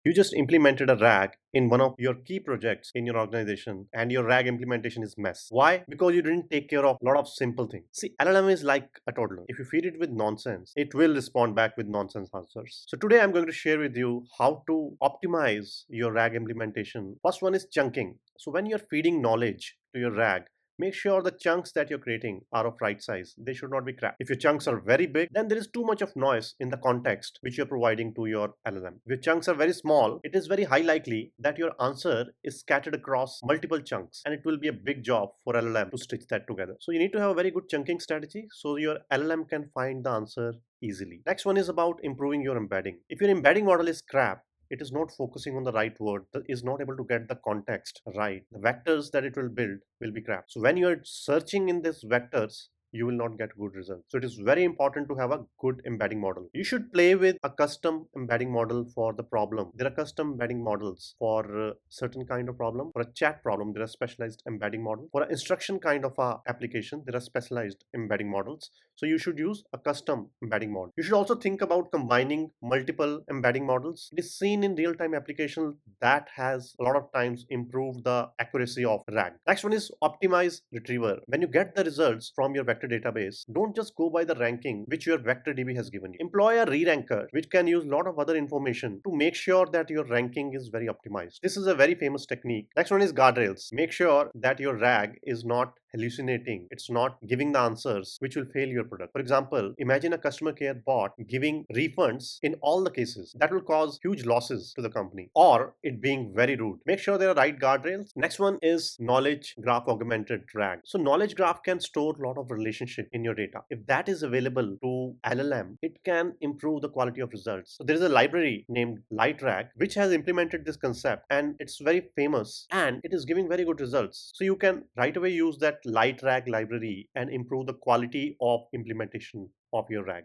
You just implemented a RAG in one of your key projects in your organization and your RAG implementation is mess. Why? Because you didn't take care of a lot of simple things. See, LLM is like a toddler. If you feed it with nonsense, it will respond back with nonsense answers. So today I'm going to share with you how to optimize your RAG implementation. First one is chunking. So when you're feeding knowledge to your RAG, make sure the chunks that you're creating are of right size. They should not be cracked. If your chunks are very big, then there is too much of noise in the context which you're providing to your LLM. If your chunks are very small, it is very high likely that your answer is scattered across multiple chunks and it will be a big job for LLM to stitch that together. So you need to have a very good chunking strategy so your LLM can find the answer easily. Next one is about improving your embedding. If your embedding model is crap, it is not focusing on the right word, is not able to get the context right, the vectors that it will build will be crap. So when you are searching in these vectors, you will not get good results. So it is very important to have a good embedding model. You should play with a custom embedding model for the problem. There are custom embedding models for certain kind of problem. For a chat problem, there are specialized embedding model. For an instruction kind of a application, there are specialized embedding models. So you should use a custom embedding model. You should also think about combining multiple embedding models. It is seen in real-time applications that has a lot of times improved the accuracy of RAG. Next one is optimize retriever. When you get the results from your vector database, don't just go by the ranking which your vector DB has given you. Employ a re-ranker which can use a lot of other information to make sure that your ranking is very optimized. This is a very famous technique. Next one is guardrails. Make sure that your RAG is not hallucinating. It's not giving the answers which will fail your product. For example, imagine a customer care bot giving refunds in all the cases. That will cause huge losses to the company, or it being very rude. Make sure there are right guardrails. Next one is knowledge graph augmented RAG. So knowledge graph can store a lot of relationship in your data. If that is available to LLM, it can improve the quality of results. So there is a library named LightRAG which has implemented this concept and it's very famous and it is giving very good results. So you can right away use that LightRAG library and improve the quality of implementation of your RAG.